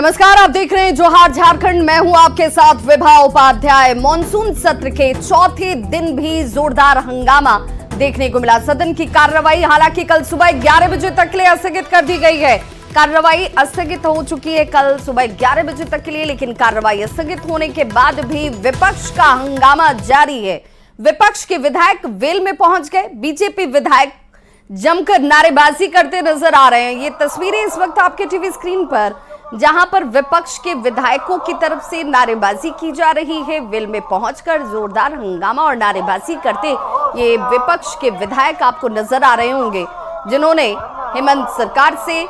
नमस्कार, आप देख रहे हैं जोहार झारखंड। मैं हूं आपके साथ विभा उपाध्याय। मॉनसून सत्र के चौथे दिन भी जोरदार हंगामा देखने को मिला। सदन की कार्रवाई हालांकि कल सुबह 11 बजे तक के लिए स्थगित कर दी गई है। कार्रवाई स्थगित हो चुकी है कल सुबह 11 बजे तक के लिए, लेकिन कार्रवाई स्थगित होने के बाद भी विपक्ष का हंगामा जारी है। विपक्ष के विधायक वेल में पहुंच गए। बीजेपी विधायक जमकर नारेबाजी करते नजर आ रहे हैं। ये तस्वीरें इस वक्त आपके टीवी स्क्रीन पर, जहां पर विपक्ष के विधायकों की तरफ से नारेबाजी की जा रही है। वेल में पहुंचकर जोरदार हंगामा और नारेबाजी करते ये विपक्ष के विधायक आपको नजर आ रहे होंगे, जिन्होंने हेमंत सरकार से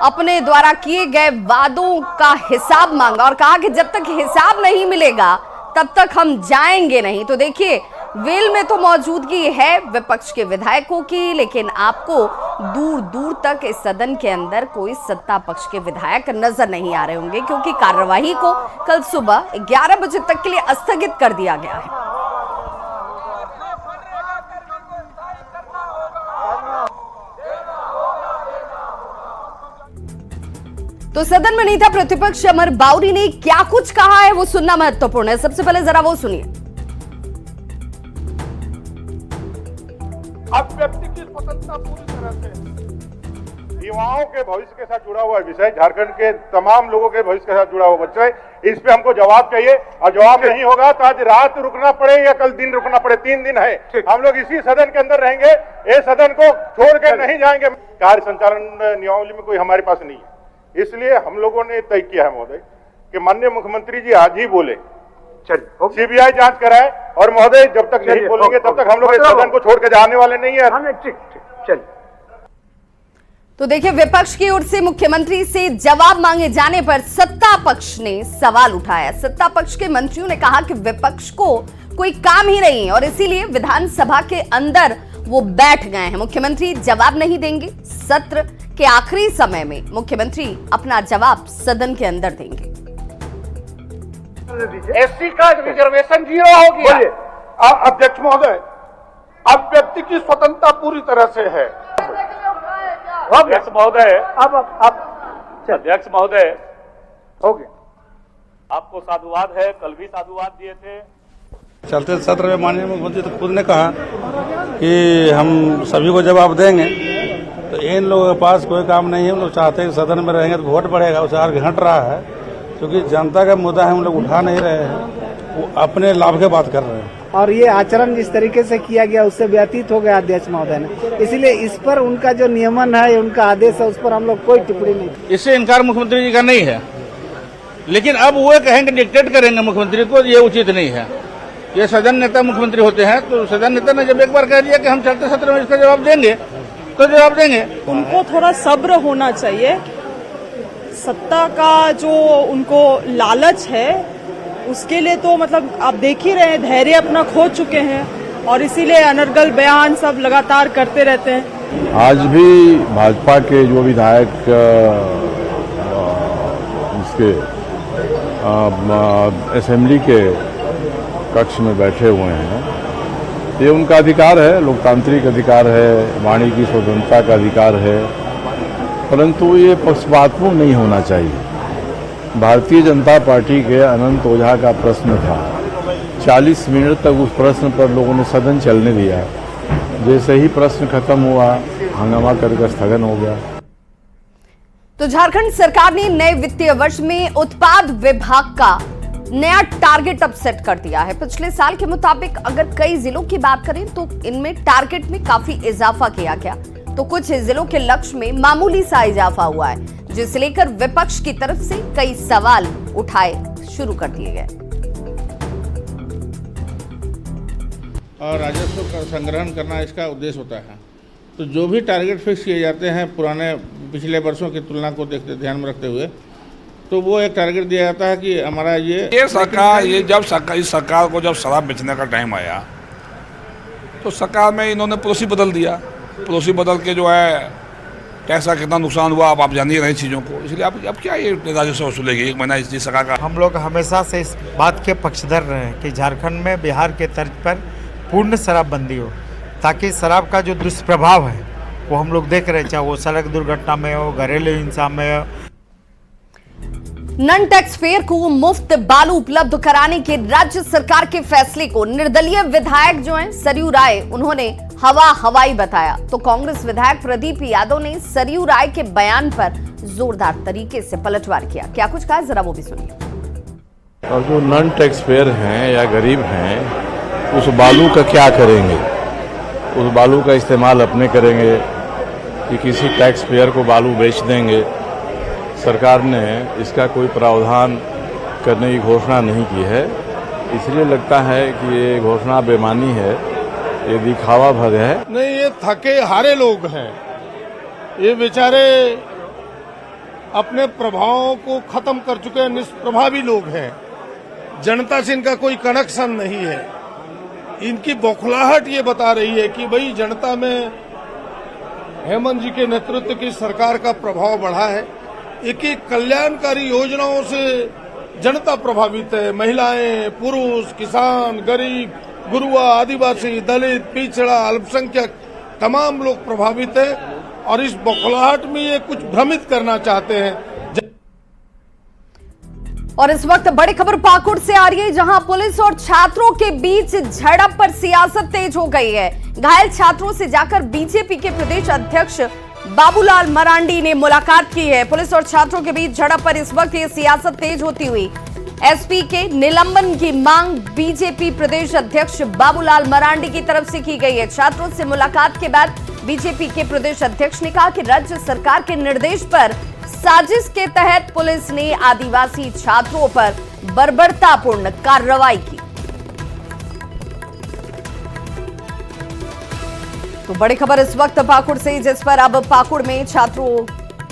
अपने द्वारा किए गए वादों का हिसाब मांगा और कहा कि जब तक हिसाब नहीं मिलेगा तब तक हम जाएंगे नहीं। तो देखिए, वेल में तो मौजूदगी है विपक्ष के विधायकों की, लेकिन आपको दूर दूर तक इस सदन के अंदर कोई सत्ता पक्ष के विधायक नजर नहीं आ रहे होंगे, क्योंकि कार्यवाही को कल सुबह 11 बजे तक के लिए स्थगित कर दिया गया है। तो सदन में नहीं था प्रतिपक्ष अमर बाउरी ने क्या कुछ कहा है वो सुनना महत्वपूर्ण है। सबसे पहले जरा वो सुनिए। अब व्यक्ति की स्वतंत्रता पूरी तरह से युवाओं के भविष्य के साथ जुड़ा हुआ विषय, झारखंड के तमाम लोगों के भविष्य के साथ जुड़ा हुआ विषय, इस पे हमको जवाब चाहिए। और जवाब नहीं होगा तो आज रात रुकना पड़े या कल दिन रुकना पड़े, 3 दिन है, हम लोग इसी सदन के अंदर रहेंगे। ये सदन को छोड़ के नहीं जाएंगे। कार्य संचालन नियमावली में कोई हमारे पास नहीं है, इसलिए हम लोगों ने तय किया है महोदय कि माननीय मुख्यमंत्री जी आज ही बोले, सीबीआई जांच कराए, और महोदय जब तक नहीं बोलेंगे तब तक हम लोग इस सदन को छोड़ के जाने वाले नहीं है। चलिए। तो देखिए, विपक्ष की ओर से मुख्यमंत्री से जवाब मांगे जाने पर सत्ता पक्ष ने सवाल उठाया। सत्ता पक्ष के मंत्रियों ने कहा कि विपक्ष को कोई काम ही नहीं है और इसीलिए विधानसभा के अंदर वो बैठ गए हैं। मुख्यमंत्री जवाब नहीं देंगे। सत्र के आखिरी समय में मुख्यमंत्री अपना जवाब सदन के अंदर देंगे। एससी का रिजर्वेशन 0 हो गया। अध्यक्ष महोदय, अब व्यक्ति की स्वतंत्रता पूरी तरह से है। अध्यक्ष महोदय, अब अध्यक्ष महोदय हो गया। आपको साधुवाद है, कल भी साधुवाद दिए थे। चलते सत्र में माननीय मुख्यमंत्री तो खुद ने कहा कि हम सभी को जवाब देंगे। तो इन लोगों के पास कोई काम नहीं है। हम लोग चाहते हैं कि सदन में रहेंगे तो वोट बढ़ेगा, उसे आगे घट रहा है, क्योंकि जनता का मुद्दा है, हम लोग उठा नहीं रहे हैं, वो अपने लाभ की बात कर रहे हैं। और ये आचरण जिस तरीके से किया गया उससे व्यतीत हो गया अध्यक्ष महोदय ने, इसलिए इस पर उनका जो नियमन है, उनका आदेश है, उस पर हम लोग कोई टिप्पणी नहीं। इससे इनकार मुख्यमंत्री जी का नहीं है, लेकिन अब वो कहेंगे डिक्टेट करेंगे मुख्यमंत्री को, ये उचित नहीं है। ये सदन नेता मुख्यमंत्री होते हैं, तो सदन नेता ने जब एक बार कह दिया कि हम चलते सत्र में इसका जवाब देंगे तो जवाब देंगे। उनको थोड़ा सब्र होना चाहिए। सत्ता का जो उनको लालच है उसके लिए तो मतलब आप देख ही रहे हैं, धैर्य अपना खो चुके हैं और इसीलिए अनर्गल बयान सब लगातार करते रहते हैं। आज भी भाजपा के जो विधायक इसके असेंबली के कक्ष में बैठे हुए हैं, ये उनका अधिकार है, लोकतांत्रिक अधिकार है, वाणी की स्वतंत्रता का अधिकार है, परंतु ये पक्षपातपूर्ण नहीं होना चाहिए। भारतीय जनता पार्टी के अनंत ओझा का प्रश्न था, 40 मिनट तक उस प्रश्न पर लोगों ने सदन चलने दिया। जैसे ही प्रश्न खत्म हुआ, हंगामा करके स्थगन हो गया। तो झारखंड सरकार ने नए वित्तीय वर्ष में उत्पाद विभाग का नया टारगेट अब सेट कर दिया है। पिछले साल के मुताबिक अगर कई जिलों की बात करें तो इनमें टारगेट में काफी इजाफा किया गया, तो कुछ जिलों के लक्ष्य में मामूली सा इजाफा हुआ है, जिसे लेकर विपक्ष की तरफ से कई सवाल उठाए शुरू कर दिए गए। और राजस्व का संग्रहण करना इसका उद्देश्य होता है। तो जो भी टारगेट फिक्स किए जाते हैं पुराने पिछले वर्षों की तुलना को ध्यान में रखते हुए, तो वो एक टारगेट दिया जाता है कि हमारा ये सरकार, ये जब सरकार, इस सरकार को जब शराब बेचने का टाइम आया तो सरकार में इन्होंने पॉलिसी बदल दिया। पॉलिसी बदल के जो है टैक्स का कितना नुकसान हुआ आप जान ही रहे चीज़ों को, इसलिए अब क्या ये राजस्व वसूलेगी 1 महीना इस सरकार का। हम लोग हमेशा से इस बात के पक्षधर रहे हैं कि झारखंड में बिहार के तर्ज पर पूर्ण शराबबंदी हो, ताकि शराब का जो दुष्प्रभाव है वो हम लोग देख रहे हैं, चाहे वो सड़क दुर्घटना में हो, घरेलू हिंसा में हो। नन टैक्स फेयर को मुफ्त बालू उपलब्ध कराने के राज्य सरकार के फैसले को निर्दलीय विधायक जो हैं सरयू राय, उन्होंने हवाई बताया। तो कांग्रेस विधायक प्रदीप यादव ने सरयू राय के बयान पर जोरदार तरीके से पलटवार किया। क्या कुछ कहा, जरा वो भी सुनिए। और जो नन टैक्स पेयर हैं या गरीब हैं, उस बालू का क्या करेंगे? उस बालू का इस्तेमाल अपने करेंगे कि किसी टैक्स पेयर को बालू बेच देंगे? सरकार ने इसका कोई प्रावधान करने की घोषणा नहीं की है, इसलिए लगता है कि ये घोषणा बेमानी है, ये दिखावा भर है। नहीं, ये थके हारे लोग हैं, ये बेचारे अपने प्रभावों को खत्म कर चुके हैं, निष्प्रभावी लोग हैं, जनता से इनका कोई कनेक्शन नहीं है। इनकी बौखलाहट ये बता रही है कि भाई जनता में हेमंत जी के नेतृत्व की सरकार का प्रभाव बढ़ा है। एक एक कल्याणकारी योजनाओं से जनता प्रभावित है, महिलाएं, पुरुष, किसान, गरीब, गुरुआ, आदिवासी, दलित, पिछड़ा, अल्पसंख्यक तमाम लोग प्रभावित हैं और इस बौखलाहट में ये कुछ भ्रमित करना चाहते हैं। और इस वक्त बड़ी खबर पाकुड़ से आ रही है, जहां पुलिस और छात्रों के बीच झड़प पर सियासत तेज हो गई है। घायल छात्रों से जाकर बीजेपी के प्रदेश अध्यक्ष बाबूलाल मरांडी ने मुलाकात की है। पुलिस और छात्रों के बीच झड़प पर इस वक्त ये सियासत तेज होती हुई एसपी के निलंबन की मांग बीजेपी प्रदेश अध्यक्ष बाबूलाल मरांडी की तरफ से की गई है। छात्रों से मुलाकात के बाद बीजेपी के प्रदेश अध्यक्ष ने कहा कि राज्य सरकार के निर्देश पर साजिश के तहत पुलिस ने आदिवासी छात्रों पर बर्बरतापूर्ण कार्रवाई की। तो बड़ी खबर इस वक्त पाकुड़ से, जिस पर अब पाकुड़ में छात्रों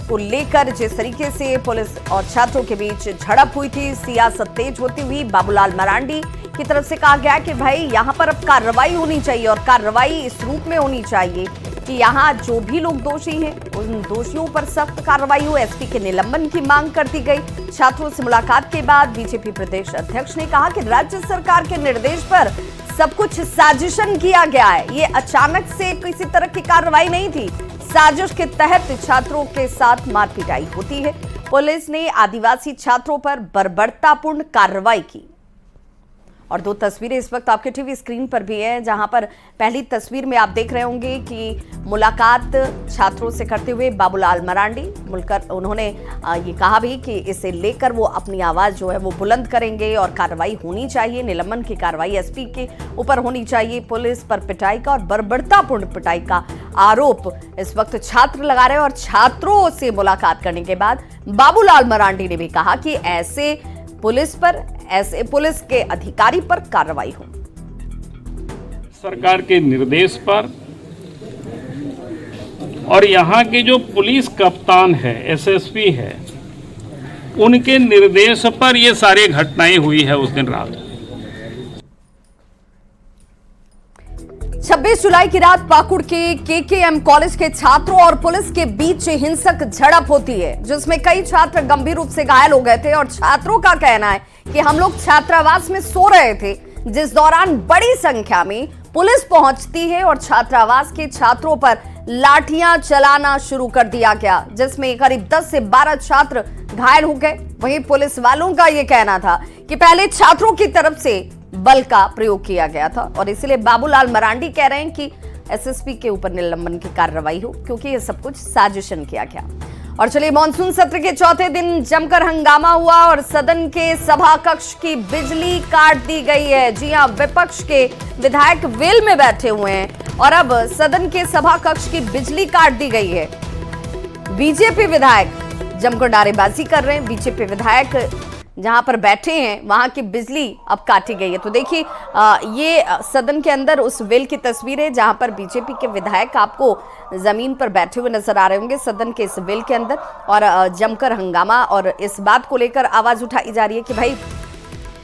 को लेकर जिस तरीके से पुलिस और छात्रों के बीच झड़प हुई थी, सियासत तेज होती हुई बाबूलाल मरांडी की तरफ से कहा गया कि भाई यहां पर अब कार्रवाई होनी चाहिए और कार्रवाई इस रूप में होनी चाहिए कि यहां जो भी लोग दोषी हैं उन दोषियों पर सख्त कार्रवाई हो। एसपी के निलंबन की मांग कर दी गई। छात्रों से मुलाकात के बाद बीजेपी प्रदेश अध्यक्ष ने कहा कि राज्य सरकार के निर्देश पर सब कुछ साजिशन किया गया है, ये अचानक से किसी तरह की कार्रवाई नहीं थी। साजिश के तहत छात्रों के साथ मारपीटाई होती है। पुलिस ने आदिवासी छात्रों पर बर्बरतापूर्ण कार्रवाई की। और दो तस्वीरें इस वक्त आपके टीवी स्क्रीन पर भी है, जहां पर पहली तस्वीर में आप देख रहे होंगे कि मुलाकात छात्रों से करते हुए बाबूलाल मरांडी उन्होंने ये कहा भी कि इसे लेकर वो अपनी आवाज जो है वो बुलंद करेंगे और कार्रवाई होनी चाहिए। निलंबन की कार्रवाई एसपी के ऊपर होनी चाहिए। पुलिस पर पिटाई का और बर्बरतापूर्ण पिटाई का आरोप इस वक्त छात्र लगा रहे हैं। और छात्रों से मुलाकात करने के बाद बाबूलाल मरांडी ने भी कहा कि ऐसे पुलिस के अधिकारी पर कार्रवाई हो। सरकार के निर्देश पर और यहाँ के जो पुलिस कप्तान है, एसएसपी है, उनके निर्देश पर ये सारी घटनाएं हुई है उस दिन रात। 26 जुलाई की रात पाकुड़ के केकेएम कॉलेज के छात्रों और पुलिस के बीच हिंसक झड़प होती है, जिसमें कई छात्र गंभीर रूप से घायल हो गए थे। और छात्रों का कहना है कि हम लोग छात्रावास में सो रहे थे, जिस दौरान बड़ी संख्या में पुलिस पहुंचती है और छात्रावास के छात्रों पर लाठियां चलाना शुरू कर दिया गया, जिसमें करीब 10 से 12 छात्र घायल हो गए। वहीं पुलिस वालों का यह कहना था कि पहले छात्रों की तरफ से बल का प्रयोग किया गया था और इसलिए बाबूलाल मरांडी कह रहे हैं कि एसएसपी के ऊपर निलंबन की कार्रवाई हो, क्योंकि यह सब कुछ साजिशन किया गया। और चलिए, मानसून सत्र के चौथे दिन जमकर हंगामा हुआ और सदन के सभा कक्ष की बिजली काट दी गई है। जी हां, विपक्ष के विधायक वेल में बैठे हुए हैं और अब सदन के सभा कक्ष की बिजली काट दी गई है। बीजेपी विधायक जमकर नारेबाजी कर रहे हैं। बीजेपी विधायक जहां पर बैठे हैं वहां की बिजली अब काटी गई है। तो देखिए, ये सदन के अंदर उस वेल की तस्वीर है जहां पर बीजेपी के विधायक आपको जमीन पर बैठे हुए नजर आ रहे होंगे सदन के इस वेल के अंदर, और जमकर हंगामा और इस बात को लेकर आवाज उठाई जा रही है कि भाई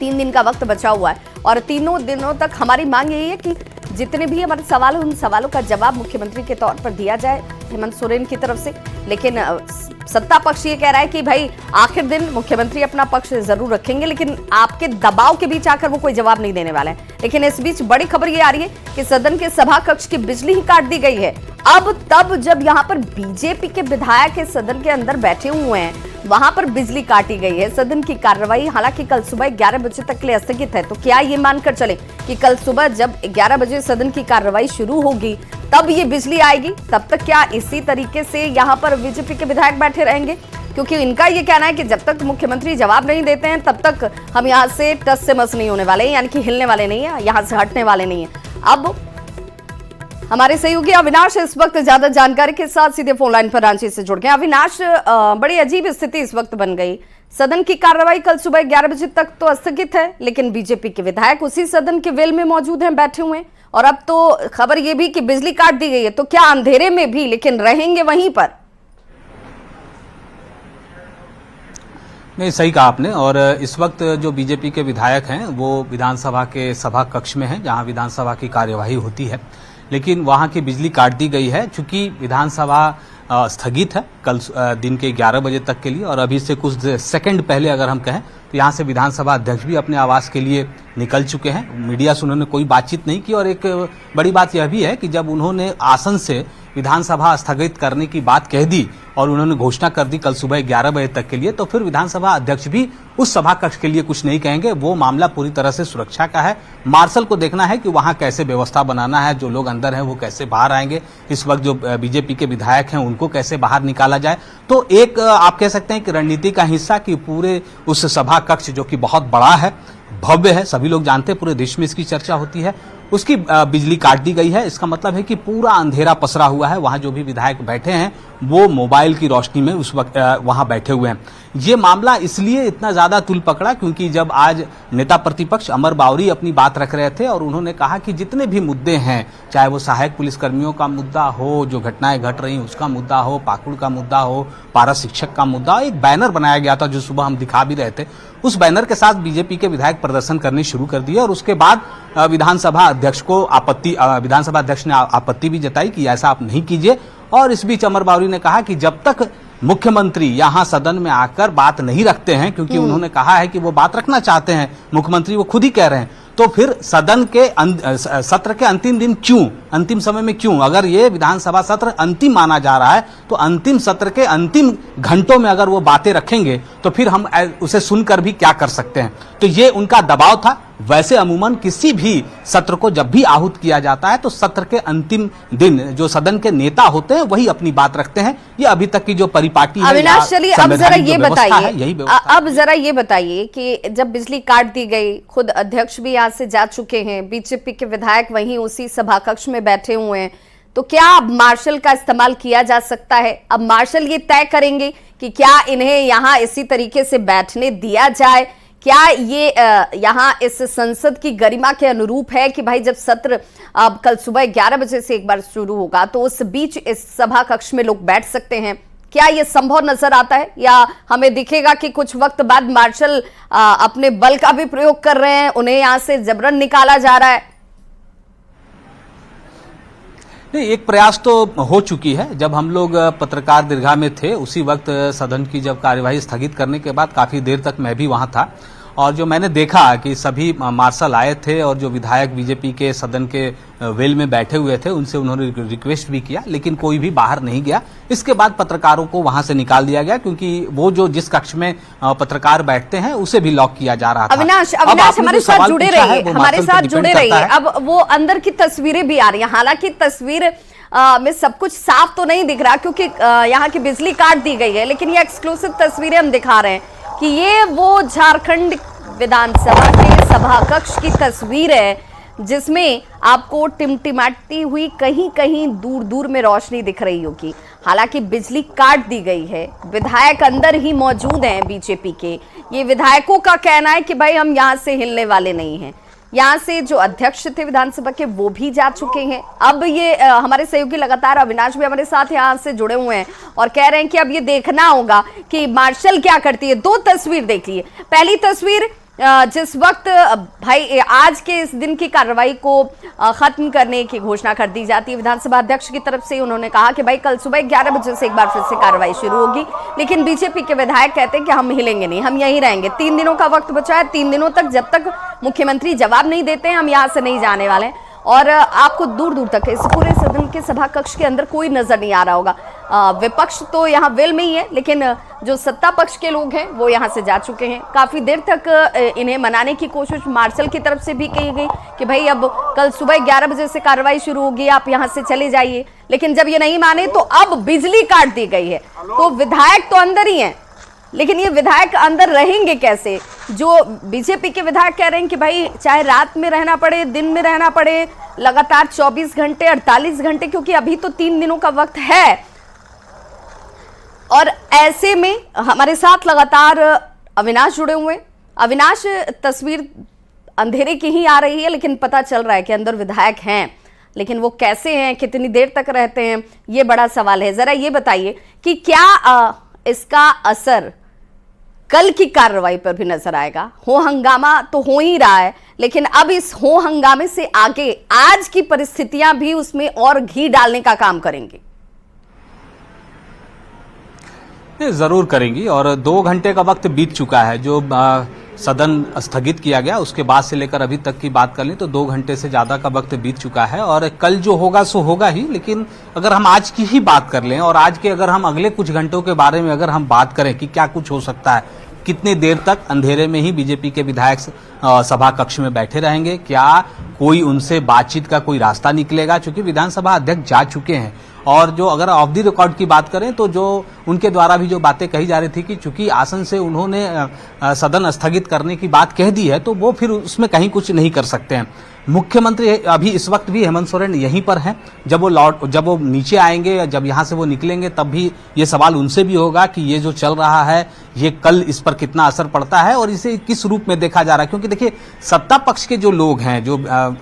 3 दिन का वक्त बचा हुआ है और 3 दिनों तक हमारी मांग यही है कि जितने भी हमारे सवाल हैं उन सवालों का जवाब मुख्यमंत्री के तौर पर दिया जाए हेमंत सोरेन की तरफ से। लेकिन सत्ता पक्ष ये कह रहा है कि भाई आखिर दिन मुख्यमंत्री अपना पक्ष जरूर रखेंगे, लेकिन आपके दबाव के बीच आकर वो कोई जवाब नहीं देने वाला है। लेकिन इस बीच बड़ी खबर ये आ रही है कि सदन के सभा कक्ष की बिजली ही काट दी गई है। अब तब जब यहाँ पर बीजेपी के विधायक इस सदन के अंदर बैठे हुए हैं, वहां पर बिजली काटी गई है। सदन की कार्रवाई हालांकि कल सुबह 11 बजे तक के लिए स्थगित है। तो क्या ये मानकर चले कि कल सुबह जब 11 बजे सदन की कार्रवाई शुरू होगी तब ये बिजली आएगी? तब तक क्या इसी तरीके से यहाँ पर बीजेपी के विधायक बैठे रहेंगे? क्योंकि इनका ये कहना है कि जब तक मुख्यमंत्री जवाब नहीं देते हैं तब तक हम यहाँ से टस से मस नहीं होने वाले हैं, यानी कि हिलने वाले नहीं है, यहाँ से हटने वाले नहीं है। अब हमारे सहयोगी अविनाश इस वक्त ज्यादा जानकारी के साथ सीधे फोन लाइन पर रांची से जुड़ गए। अविनाश, बड़ी अजीब स्थिति इस वक्त बन गई। सदन की कार्रवाई कल सुबह 11 बजे तक तो स्थगित है, लेकिन बीजेपी के विधायक उसी सदन के वेल में मौजूद हैं, बैठे हुए हैं। और अब तो खबर यह भी कि बिजली काट दी गई है, तो क्या अंधेरे में भी लेकिन रहेंगे वहीं पर? नहीं, सही कहा आपने। और इस वक्त जो बीजेपी के विधायक हैं वो विधानसभा के सभा कक्ष में हैं, जहां विधानसभा की कार्यवाही होती है, लेकिन वहां की बिजली काट दी गई है। चूंकि विधानसभा स्थगित है कल दिन के 11 बजे तक के लिए, और अभी से कुछ सेकंड पहले अगर हम कहें तो यहाँ से विधानसभा अध्यक्ष भी अपने आवास के लिए निकल चुके हैं। मीडिया से उन्होंने कोई बातचीत नहीं की। और एक बड़ी बात यह भी है कि जब उन्होंने आसन से विधानसभा स्थगित करने की बात कह दी और उन्होंने घोषणा कर दी कल सुबह 11 बजे तक के लिए, तो फिर विधानसभा अध्यक्ष भी उस सभा कक्ष के लिए कुछ नहीं कहेंगे। वो मामला पूरी तरह से सुरक्षा का है। मार्शल को देखना है कि वहां कैसे व्यवस्था बनाना है, जो लोग अंदर हैं वो कैसे बाहर आएंगे, इस वक्त जो बीजेपी के विधायक हैं उनको कैसे बाहर निकाला जाए। तो एक आप कह सकते हैं कि रणनीति का हिस्सा कि पूरे उस सभा कक्ष जो कि बहुत बड़ा है, भव्य है, सभी लोग जानते हैं, पूरे देश में इसकी चर्चा होती है, उसकी बिजली काट दी गई है। इसका मतलब है कि पूरा अंधेरा पसरा हुआ है। वहां जो भी विधायक बैठे हैं वो मोबाइल की रोशनी में उस वक्त वहां बैठे हुए हैं। ये मामला इसलिए इतना ज्यादा तुल पकड़ा क्योंकि जब आज नेता प्रतिपक्ष अमर बावरी अपनी बात रख रहे थे और उन्होंने कहा कि जितने भी मुद्दे हैं, चाहे वो सहायक पुलिसकर्मियों का मुद्दा हो, जो घटनाएं घट रही उसका मुद्दा हो, पाकुड़ का मुद्दा हो, पारा शिक्षक का मुद्दा हो, एक बैनर बनाया गया था जो सुबह हम दिखा भी रहे थे। उस बैनर के साथ बीजेपी के विधायक प्रदर्शन करने शुरू कर दिए और उसके बाद विधानसभा अध्यक्ष ने आपत्ति भी जताई कि ऐसा आप नहीं कीजिए। और इस बीच अमर बावरी ने कहा कि जब तक मुख्यमंत्री यहां सदन में आकर बात नहीं रखते हैं, क्योंकि उन्होंने कहा है कि वो बात रखना चाहते हैं, मुख्यमंत्री वो खुद ही कह रहे हैं, तो फिर सदन के सत्र के अंतिम दिन क्यों, अंतिम समय में क्यों? अगर ये विधानसभा सत्र अंतिम माना जा रहा है तो अंतिम सत्र के अंतिम घंटों में अगर वो बातें रखेंगे तो फिर हम उसे सुनकर भी क्या कर सकते हैं। तो ये उनका दबाव था। वैसे अमूमन किसी भी सत्र को जब भी आहूत किया जाता है तो सत्र के अंतिम दिन जो सदन के नेता होते हैं वही अपनी बात रखते हैं। ये अभी तक की जो परिपाटी है, अविनाश चलिए अब जरा ये बताइए कि जब बिजली काट दी गई, खुद अध्यक्ष भी यहाँ से जा चुके हैं, बीजेपी के विधायक वहीं उसी सभा कक्ष में बैठे हुए हैं, तो क्या अब मार्शल का इस्तेमाल किया जा सकता है? अब मार्शल ये तय करेंगे कि क्या इन्हें यहाँ इसी तरीके से बैठने दिया जाए? क्या ये यहाँ इस संसद की गरिमा के अनुरूप है कि भाई जब सत्र अब कल सुबह 11 बजे से एक बार शुरू होगा तो उस बीच इस सभा कक्ष में लोग बैठ सकते हैं? क्या ये संभव नजर आता है या हमें दिखेगा कि कुछ वक्त बाद मार्शल अपने बल का भी प्रयोग कर रहे हैं, उन्हें यहाँ से जबरन निकाला जा रहा है? नहीं, एक प्रयास तो हो चुकी है। जब हम लोग पत्रकार दीर्घा में थे उसी वक्त सदन की जब कार्यवाही स्थगित करने के बाद काफी देर तक मैं भी वहां था और जो मैंने देखा कि सभी मार्शल आए थे और जो विधायक बीजेपी के सदन के वेल में बैठे हुए थे उनसे उन्होंने रिक्वेस्ट भी किया, लेकिन कोई भी बाहर नहीं गया। इसके बाद पत्रकारों को वहां से निकाल दिया गया क्योंकि वो जो जिस कक्ष में पत्रकार बैठते हैं उसे भी लॉक किया जा रहा था। अविनाश हमारे साथ जुड़े रहिए, अब वो अंदर की तस्वीरें भी आ रही हैं। हालांकि तस्वीर में सब कुछ साफ तो नहीं दिख रहा क्योंकि यहाँ की बिजली काट दी गई है, लेकिन ये एक्सक्लूसिव तस्वीरें हम दिखा रहे हैं कि ये वो झारखंड विधानसभा के सभा कक्ष की तस्वीर है जिसमें आपको टिमटिमाती हुई कहीं कहीं दूर दूर में रोशनी दिख रही होगी। हालांकि बिजली काट दी गई है, विधायक अंदर ही मौजूद हैं बीजेपी के। ये विधायकों का कहना है कि भाई हम यहाँ से हिलने वाले नहीं हैं। यहाँ से जो अध्यक्ष थे विधानसभा के वो भी जा चुके हैं। अब ये हमारे सहयोगी लगातार अविनाश भी हमारे साथ यहाँ से जुड़े हुए हैं और कह रहे हैं कि अब ये देखना होगा कि मार्शल क्या करती है। दो तस्वीर देख लीजिए। पहली तस्वीर जिस वक्त भाई आज के इस दिन की कार्रवाई को खत्म करने की घोषणा कर दी जाती है विधानसभा अध्यक्ष की तरफ से, उन्होंने कहा कि भाई कल सुबह 11 बजे से एक बार फिर से कार्रवाई शुरू होगी, लेकिन बीजेपी के विधायक कहते हैं कि हम हिलेंगे नहीं, हम यहीं रहेंगे। 3 दिनों का वक्त बचा है, 3 दिनों तक जब तक मुख्यमंत्री जवाब नहीं देते हैं हम यहाँ से नहीं जाने वाले हैं। और आपको दूर दूर तक इस पूरे सदन के सभा कक्ष के अंदर कोई नजर नहीं आ रहा होगा। विपक्ष तो यहाँ वेल में ही है, लेकिन जो सत्ता पक्ष के लोग हैं वो यहाँ से जा चुके हैं। काफी देर तक इन्हें मनाने की कोशिश मार्शल की तरफ से भी की गई कि भाई अब कल सुबह 11 बजे से कार्रवाई शुरू होगी, आप यहाँ से चले जाइए। लेकिन जब ये नहीं माने तो अब बिजली काट दी गई है। तो विधायक तो अंदर ही हैं, लेकिन ये विधायक अंदर रहेंगे कैसे? जो बीजेपी के विधायक कह रहे हैं कि भाई चाहे रात में रहना पड़े, दिन में रहना पड़े, लगातार 24 घंटे 48 घंटे, क्योंकि अभी तो 3 दिनों का वक्त है। और ऐसे में हमारे साथ लगातार अविनाश जुड़े हुए हैं। अविनाश, तस्वीर अंधेरे की ही आ रही है, लेकिन पता चल रहा है कि अंदर विधायक हैं, लेकिन वो कैसे हैं, कितनी देर तक रहते हैं, ये बड़ा सवाल है। जरा ये बताइए कि क्या इसका असर कल की कार्रवाई पर भी नजर आएगा? हो हंगामा तो हो ही रहा है, लेकिन अब इस हो हंगामे से आगे आज की परिस्थितियां भी उसमें और घी डालने का काम करेंगी। जरूर करेंगी, और 2 घंटे का वक्त बीत चुका है। जो सदन स्थगित किया गया उसके बाद से लेकर अभी तक की बात कर लें तो 2 घंटे से ज्यादा का वक्त बीत चुका है। और कल जो होगा सो होगा ही, लेकिन अगर हम आज की ही बात कर लें और आज के अगर हम अगले कुछ घंटों के बारे में अगर हम बात करें कि क्या कुछ हो सकता है, कितने देर तक अंधेरे में ही बीजेपी के विधायक सभा कक्ष में बैठे रहेंगे, क्या कोई उनसे बातचीत का कोई रास्ता निकलेगा? क्योंकि विधानसभा अध्यक्ष जा चुके हैं, और जो अगर ऑफ द रिकॉर्ड की बात करें तो जो उनके द्वारा भी जो बातें कही जा रही थी कि चूंकि आसन से उन्होंने सदन स्थगित करने की बात कह दी है तो वो फिर उसमें कहीं कुछ नहीं कर सकते हैं। मुख्यमंत्री अभी इस वक्त भी हेमंत सोरेन यहीं पर हैं। जब वो नीचे आएंगे या जब यहां से वो निकलेंगे तब भी ये सवाल उनसे भी होगा कि ये जो चल रहा है ये कल इस पर कितना असर पड़ता है और इसे किस रूप में देखा जा रहा है। क्योंकि देखिए, सत्ता पक्ष के जो लोग हैं, जो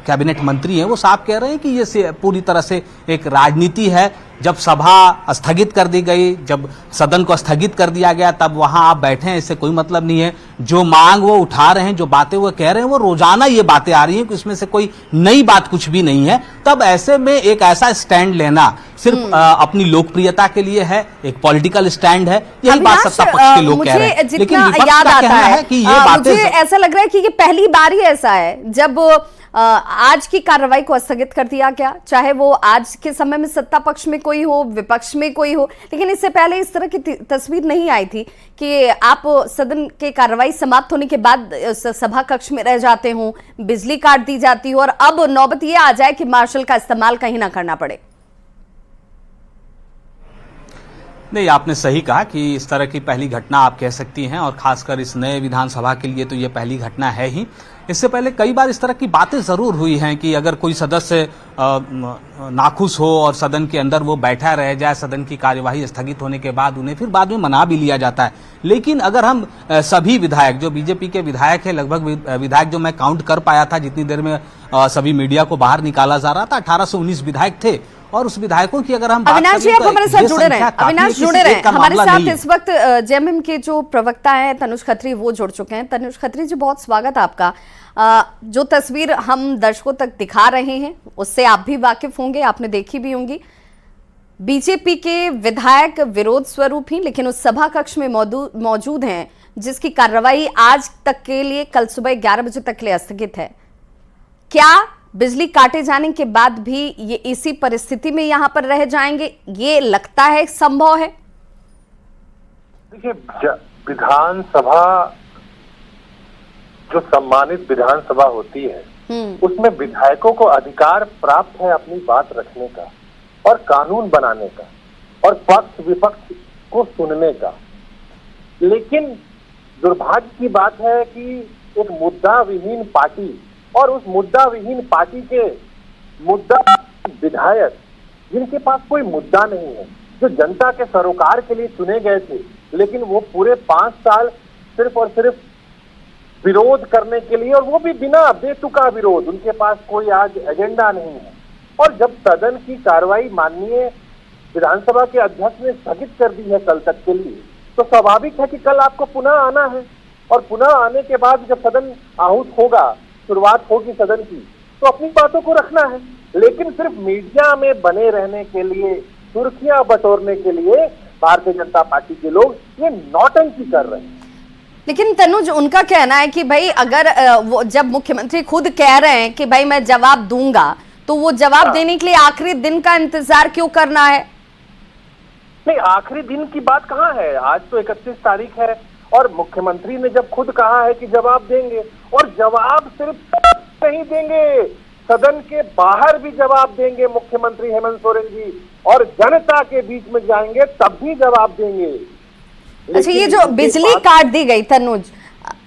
कैबिनेट मंत्री हैं, वो साफ कह रहे हैं कि ये पूरी तरह से एक राजनीति है। जब सभा स्थगित कर दी गई, जब सदन को स्थगित कर दिया गया, तब वहां आप बैठे हैं, इससे कोई मतलब नहीं है। जो मांग वो उठा रहे हैं, जो बातें वो कह रहे हैं, वो रोजाना ये बातें आ रही हैं कि इसमें से कोई नई बात कुछ भी नहीं है। तब ऐसे में एक ऐसा स्टैंड लेना सिर्फ अपनी लोकप्रियता के लिए है, एक पॉलिटिकल स्टैंड है। यही बात सत्ता पक्ष के लोग कह रहे हैं। लेकिन विपक्ष का कहना है कि ये बातें, मुझे ऐसा लग रहा है कि ये पहली बार ही ऐसा है जब आज की कार्रवाई को स्थगित कर दिया गया, चाहे वो आज के समय में सत्ता पक्ष में कोई हो, विपक्ष में कोई हो। लेकिन इससे पहले इस तरह की तस्वीर नहीं आई थी कि आप सदन के कार्रवाई समाप्त होने के बाद सभा कक्ष में रह जाते हो, बिजली काट दी जाती हो, और अब नौबत ये आ जाए कि मार्शल का इस्तेमाल कहीं ना करना पड़े। नहीं, आपने सही कहा कि इस तरह की पहली घटना आप कह सकती हैं, और खासकर इस नए विधानसभा के लिए तो ये पहली घटना है ही। इससे पहले कई बार इस तरह की बातें जरूर हुई हैं कि अगर कोई सदस्य नाखुश हो और सदन के अंदर वो बैठा रह जाए, सदन की कार्यवाही स्थगित होने के बाद उन्हें फिर बाद में मना भी लिया जाता है। लेकिन अगर हम सभी विधायक, जो बीजेपी के विधायक है, लगभग विधायक जो मैं काउंट कर पाया था जितनी देर में सभी मीडिया को बाहर निकाला जा रहा था, 18 से 19 विधायक थे। और उस विधायकों की अगर हम बात अविनाश जी, आप हमारे साथ जुड़े रहे हैं। अविनाश जुड़े रहे हमारे साथ। इस वक्त जेएमएम के जो प्रवक्ता हैं तनुज खत्री, वो जुड़ चुके हैं। तनुज खत्री जी, बहुत स्वागत आपका। जो तस्वीर हम दर्शकों तक दिखा रहे हैं उससे आप भी वाकिफ होंगे, आपने देखी भी होंगी। बीजेपी के विधायक विरोध स्वरूप ही लेकिन उस सभा कक्ष में मौजूद हैं जिसकी कार्रवाई आज तक के लिए, कल सुबह 11 बजे तक के लिए स्थगित है। क्या बिजली काटे जाने के बाद भी ये इसी परिस्थिति में यहां पर रह जाएंगे? ये लगता है संभव है? देखिए, विधानसभा जो सम्मानित विधानसभा होती है उसमें विधायकों को अधिकार प्राप्त है अपनी बात रखने का और कानून बनाने का और पक्ष विपक्ष को सुनने का। लेकिन दुर्भाग्य की बात है कि एक मुद्दा विहीन पार्टी और उस मुद्दा विहीन पार्टी के मुद्दा विधायक, जिनके पास कोई मुद्दा नहीं है, जो जनता के सरोकार के लिए चुने गए थे, लेकिन वो पूरे 5 साल सिर्फ और सिर्फ विरोध करने के लिए, और वो भी बिना बेतुका विरोध, उनके पास कोई आज एजेंडा नहीं है। और जब सदन की कार्रवाई माननीय विधानसभा के अध्यक्ष ने स्थगित कर दी है कल तक के लिए, तो स्वाभाविक है कि कल आपको पुनः आना है, और पुनः आने के बाद जब सदन आहूत होगा, शुरुआत होगी सदन की, तो अपनी बातों को रखना है। लेकिन सिर्फ मीडिया में बने रहने के लिए, सुर्खियां बटोरने के लिए भारतीय जनता पार्टी के लोग ये नौटंकी कर रहे हैं। लेकिन तनुज, उनका कहना है कि भाई अगर वो जब मुख्यमंत्री खुद कह रहे हैं कि भाई मैं जवाब दूंगा, तो वो जवाब देने के लिए आखिरी दिन का इंतजार क्यों करना है? नहीं, आखिरी दिन की बात कहाँ है, आज तो 31 तारीख है और मुख्यमंत्री ने जब खुद कहा है कि जवाब देंगे, और जवाब सिर्फ नहीं देंगे, सदन के बाहर भी जवाब देंगे मुख्यमंत्री हेमंत सोरेन जी, और जनता के बीच में जाएंगे तब भी जवाब देंगे। अच्छा, ये जो बिजली काट दी गई तनुज,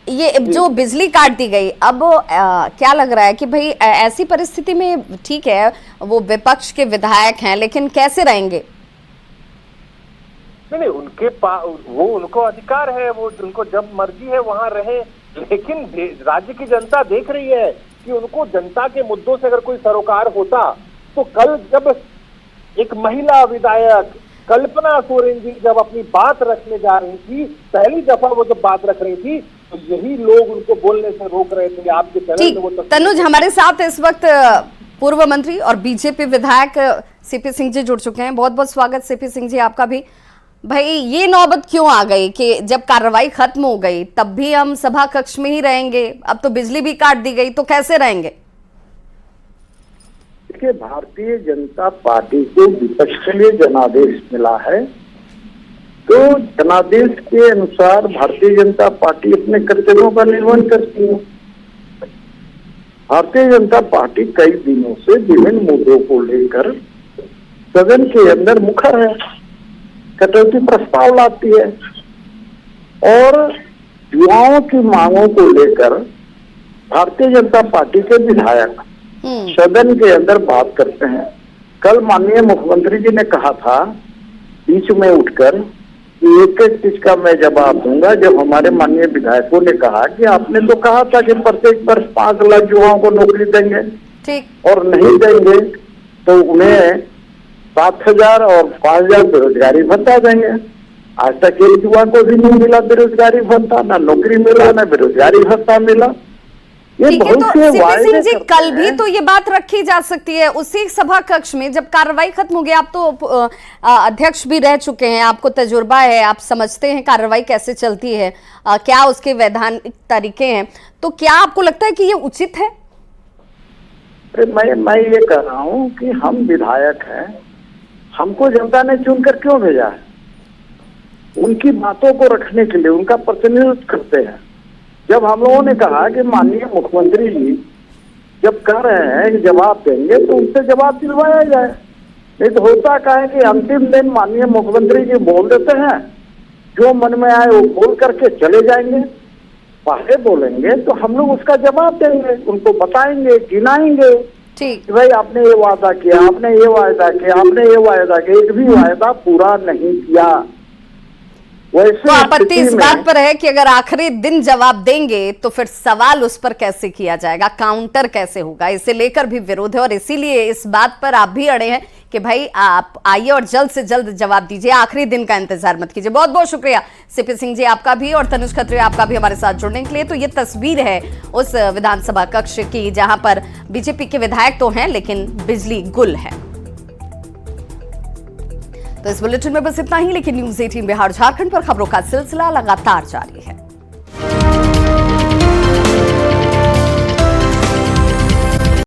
ये जो बिजली काट दी गई, अब क्या लग रहा है कि भाई ऐसी परिस्थिति में ठीक है वो विपक्ष के विधायक हैं, लेकिन कैसे रहेंगे? नहीं, उनके पास वो उनको अधिकार है, वो उनको जब मर्जी है वहां रहे, लेकिन राज्य की जनता देख रही है कि उनको जनता के मुद्दों से अगर कोई सरोकार होता तो कल जब एक महिला विधायक कल्पना सोरेन जी जब अपनी बात रखने जा रही थी, पहली दफा वो जब बात रख रही थी, तो यही लोग उनको बोलने से रोक रहे थे। आपके चैनल में वो तनुज, हमारे साथ इस वक्त पूर्व मंत्री और बीजेपी विधायक सीपी सिंह जी जुड़ चुके हैं। बहुत बहुत स्वागत सीपी सिंह जी आपका भी। भाई, ये नौबत क्यों आ गई कि जब कार्रवाई खत्म हो गई तब भी हम सभा कक्ष में ही रहेंगे? अब तो बिजली भी काट दी गई, तो कैसे रहेंगे? देखिए, भारतीय जनता पार्टी को विपक्ष के लिए जनादेश मिला है, तो जनादेश के अनुसार भारतीय जनता पार्टी अपने कर्तव्यों का निर्वहन करती है। भारतीय जनता पार्टी कई दिनों से विभिन्न मुद्दों को लेकर सदन के अंदर मुखर है, कटौती प्रस्ताव लाती है और युवाओं की मांगों को लेकर भारतीय जनता पार्टी के विधायक सदन के अंदर बात करते हैं। कल माननीय मुख्यमंत्री जी ने कहा था बीच में उठकर कि एक एक चीज का मैं जवाब दूंगा, जब हमारे माननीय विधायकों ने कहा कि आपने तो कहा था कि प्रत्येक वर्ष 5 लाख युवाओं को नौकरी देंगे, ठीक, और नहीं देंगे तो उन्हें 7,000 और 5,000 बेरोजगारी भत्ता देंगे। आज तक एक युवा को भी नहीं मिला बेरोजगारी भत्ता, ना नौकरी मिला, ना बेरोजगारी भत्ता मिला। ये बहुत से सीपी सिंह जी, कल भी तो ये बात रखी जा सकती है उसी सभा कक्ष में जब कार्रवाई खत्म हो गई। आप तो अध्यक्ष भी रह चुके हैं, आपको तजुर्बा है, आप समझते हैं कार्रवाई कैसे चलती है, क्या उसके वैधानिक तरीके हैं, तो क्या आपको लगता है कि ये उचित है? मैं ये कह रहा हूँ कि हम विधायक हैं, हमको जनता ने चुनकर क्यों भेजा है? उनकी बातों को रखने के लिए, उनका प्रतिनिधित्व करते हैं। जब हम लोगों ने कहा कि माननीय मुख्यमंत्री जी जब कह रहे हैं कि जवाब देंगे तो उनसे जवाब दिलवाया जाए। नहीं तो होता क्या है कि अंतिम दिन माननीय मुख्यमंत्री जी बोल देते हैं, जो मन में आए वो बोल करके चले जाएंगे। पहले बोलेंगे तो हम लोग उसका जवाब देंगे, उनको बताएंगे, गिनाएंगे, ठीक, भाई आपने ये वादा किया, आपने ये वादा किया, आपने ये वादा किया, एक भी वादा पूरा नहीं किया। तो आपत्ति इस बात पर है कि अगर आखिरी दिन जवाब देंगे तो फिर सवाल उस पर कैसे किया जाएगा, काउंटर कैसे होगा, इसे लेकर भी विरोध है और इसीलिए इस बात पर आप भी अड़े हैं कि भाई आप आइए और जल्द से जल्द जवाब दीजिए, आखिरी दिन का इंतजार मत कीजिए। बहुत बहुत शुक्रिया सीपी सिंह जी आपका भी और तनुज खत्री आपका भी हमारे साथ जुड़ने के लिए। तो ये तस्वीर है उस विधानसभा कक्ष की जहां पर बीजेपी के विधायक तो हैं लेकिन बिजली गुल है। तो इस बुलेटिन में बस इतना ही, लेकिन न्यूज़ 18 बिहार झारखंड पर खबरों का सिलसिला लगातार जारी है।